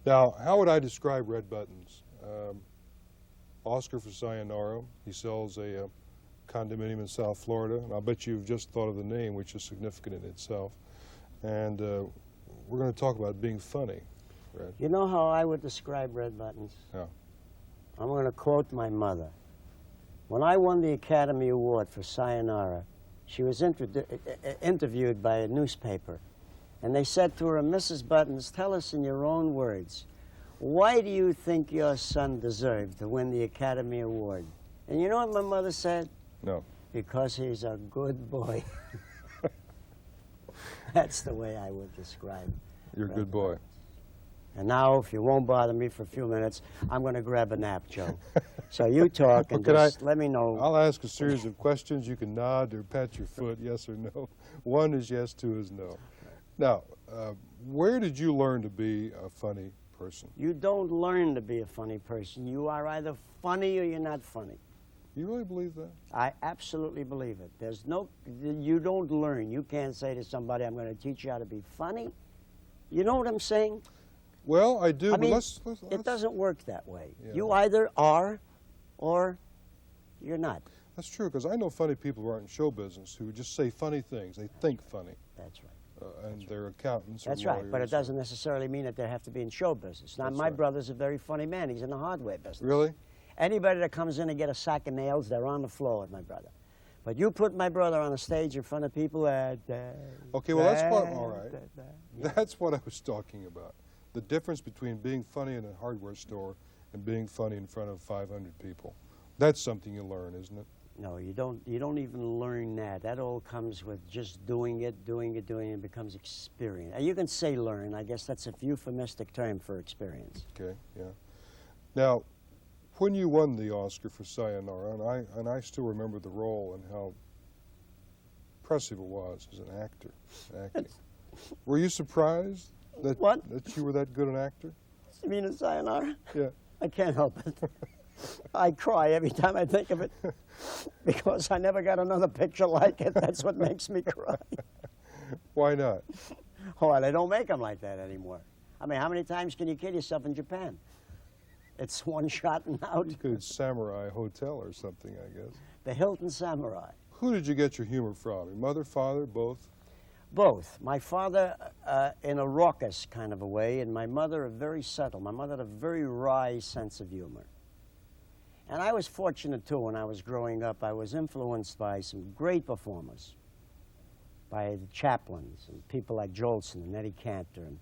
Now, how would I describe Red Buttons? Oscar for Sayonara. He sells a condominium in South Florida, and I'll bet you've just thought of the name, which is significant in itself. And we're going to talk about being funny, Red. You know how I would describe Red Buttons? Yeah. I'm going to quote my mother. When I won the Academy Award for Sayonara, she was interviewed by a newspaper, and they said to her, Mrs. Buttons, tell us in your own words, why do you think your son deserved to win the Academy Award? And you know what my mother said? No. Because he's a good boy. That's the way I would describe You're a good boy. And now, if you won't bother me for a few minutes, I'm going to grab a nap, Joe. So you talk and just let me know. I'll ask a series of questions. You can nod or pat your foot, yes or no. One is yes, two is no. Now, where did you learn to be a funny person? You don't learn to be a funny person. You are either funny or you're not funny. You really believe that? I absolutely believe it. There's no, you don't learn. You can't say to somebody, I'm going to teach you how to be funny. You know what I'm saying? Well, I do, I but mean, let's it doesn't work that way. Yeah. You either are or you're not. That's true, because I know funny people who aren't in show business who just say funny things. They think funny. That's right. And they're accountants or That's right, but it lawyers. doesn't necessarily mean that they have to be in show business. Now, That's my right. brother's a very funny man. He's in the hardware business. Really? Anybody that comes in and get a sack of nails, they're on the floor with my brother. But you put my brother on a stage in front of people, Okay, well, that's what, all right. Yeah. That's what I was talking about. The difference between being funny in a hardware store and being funny in front of 500 people. That's something you learn, isn't it? No, you don't even learn that. That all comes with just doing it, it becomes experience. And you can say learn. I guess that's a euphemistic term for experience. Okay, yeah. Now, when you won the Oscar for Sayonara, and I still remember the role and how impressive it was as an actor, acting. Were you surprised that, that you were that good an actor? You mean in Sayonara? Yeah. I can't help it. I cry every time I think of it because I never got another picture like it. That's what makes me cry. Why not? Oh, they don't make them like that anymore. I mean, how many times can you kill yourself in Japan? It's one shot and out. Good Samurai Hotel or something, I guess. The Hilton Samurai. Who did you get your humor from? Your mother, father, both? Both. My father in a raucous kind of a way, and my mother very subtle. My mother had a very wry sense of humor. And I was fortunate, too, when I was growing up. I was influenced by some great performers, by the Chaplins and people like Jolson and Eddie Cantor, and,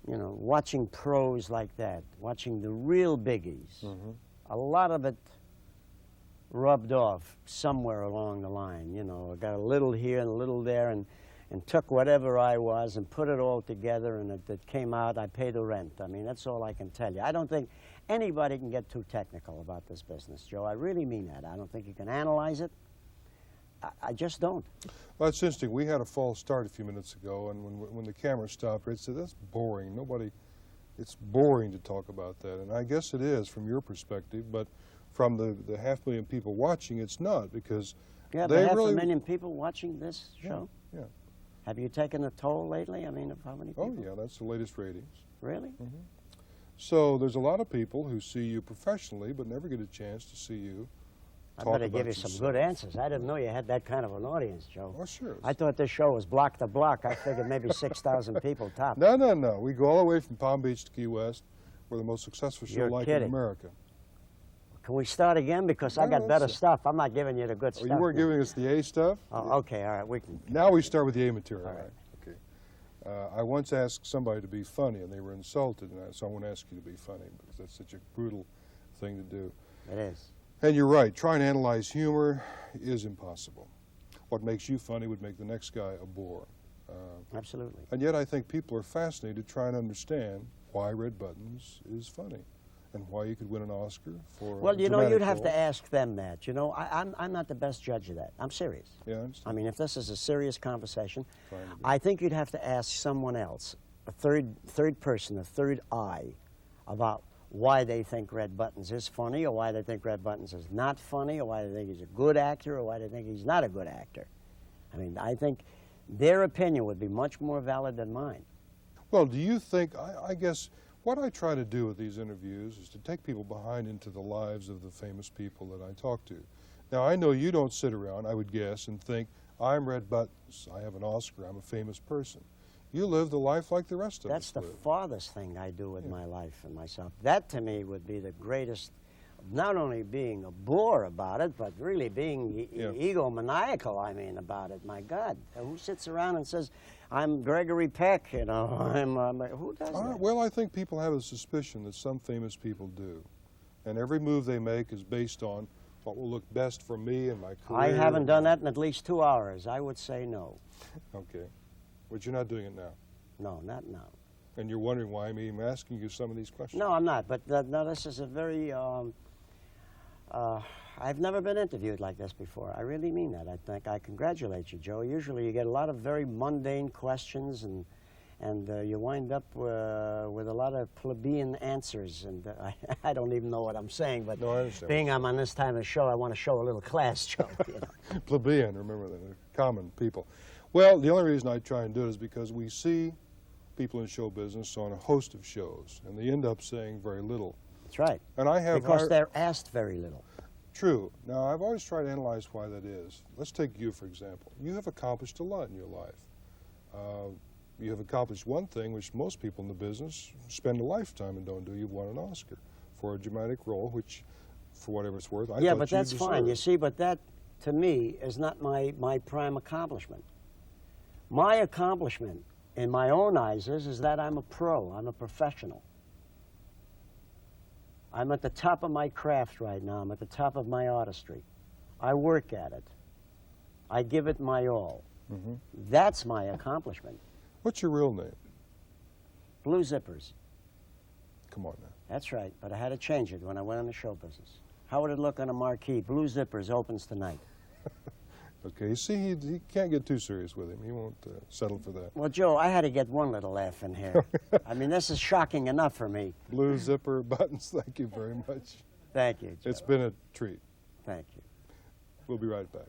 you know, watching pros like that, watching the real biggies. Mm-hmm. A lot of it rubbed off somewhere along the line, you know. I got a little here and a little there, and took whatever I was and put it all together, and it came out, I pay the rent. I mean, that's all I can tell you. I don't think anybody can get too technical about this business, Joe. I really mean that. I don't think you can analyze it. I just don't. Well, it's interesting. We had a false start a few minutes ago, and when the camera stopped, Red said, that's boring. It's boring to talk about that. And I guess it is from your perspective, but from the 500,000 people watching, it's not, because you have they half really... a million people watching this show? Yeah. Have you taken a toll lately? I mean, of how many people? Oh, yeah, that's the latest ratings. Really? Mm-hmm. So there's a lot of people who see you professionally but never get a chance to see you I talk better about give you some yourself. good answers. I didn't know you had that kind of an audience, Joe. Oh, sure. I thought this show was block to block. I figured maybe 6,000 people top. No. We go all the way from Palm Beach to Key West. We're the most successful show You're like kidding. in America. Can we start again? Because I got better stuff. I'm not giving you the good stuff. You weren't now. giving us the A stuff? Oh, okay, all right. We can. Now we start with the A material. All right. Okay. I once asked somebody to be funny, and they were insulted, and so I won't ask you to be funny because that's such a brutal thing to do. It is. And you're right. Trying to analyze humor is impossible. What makes you funny would make the next guy a bore. Absolutely. And yet I think people are fascinated to try and understand why Red Buttons is funny and why you could win an Oscar for Well, you know, dramatic you'd have role. to ask them that. You know, I'm not the best judge of that. I'm serious. Yeah, I understand. I mean, if this is a serious conversation, Trying to be. I think you'd have to ask someone else, a third person, a third eye, about why they think Red Buttons is funny, or why they think Red Buttons is not funny, or why they think he's a good actor, or why they think he's not a good actor. I mean, I think their opinion would be much more valid than mine. Well, do you think, I guess What I try to do with these interviews is to take people behind into the lives of the famous people that I talk to. Now, I know you don't sit around, I would guess, and think, I'm Red Buttons, I have an Oscar, I'm a famous person. You live the life like the rest of That's us the live. farthest thing I do with my life and myself. That, to me, would be the greatest, not only being a bore about it, but really being egomaniacal, I mean, about it. My God, who sits around and says, I'm Gregory Peck, you know, who does that? Well, I think people have a suspicion that some famous people do. And every move they make is based on what will look best for me and my career. I haven't done that in at least 2 hours. I would say no. Okay. But you're not doing it now. No, not now. And you're wondering why I'm even asking you some of these questions. No, I'm not. But no, this is a very, I've never been interviewed like this before. I really mean that. I think I congratulate you, Joe. Usually you get a lot of very mundane questions and you wind up with a lot of plebeian answers. And I don't even know what I'm saying, but No, I understand. being I'm on this time of show, I want to show a little class, Joe. You know? Plebeian, remember that, they're common people. Well, the only reason I try and do it is because we see people in show business on a host of shows, and they end up saying very little. That's right. And I have Because they're asked very little. True. Now, I've always tried to analyze why that is. Let's take you, for example. You have accomplished a lot in your life. You have accomplished one thing which most people in the business spend a lifetime and don't do. You've won an Oscar for a dramatic role, which, for whatever it's worth, I Yeah, thought but you that's fine. You deserved. see, but that, to me, is not my prime accomplishment. My accomplishment, in my own eyes, is that I'm a pro. I'm a professional. I'm at the top of my craft right now. I'm at the top of my artistry. I work at it. I give it my all. Mhm. That's my accomplishment. What's your real name? Blue Zippers. Come on now. That's right, but I had to change it when I went in the show business. How would it look on a marquee? Blue Zippers opens tonight. Okay, you see, he can't get too serious with him. He won't settle for that. Well, Joe, I had to get one little laugh in here. I mean, this is shocking enough for me. Blue Zipper Buttons, thank you very much. Thank you, Joe. It's been a treat. Thank you. We'll be right back.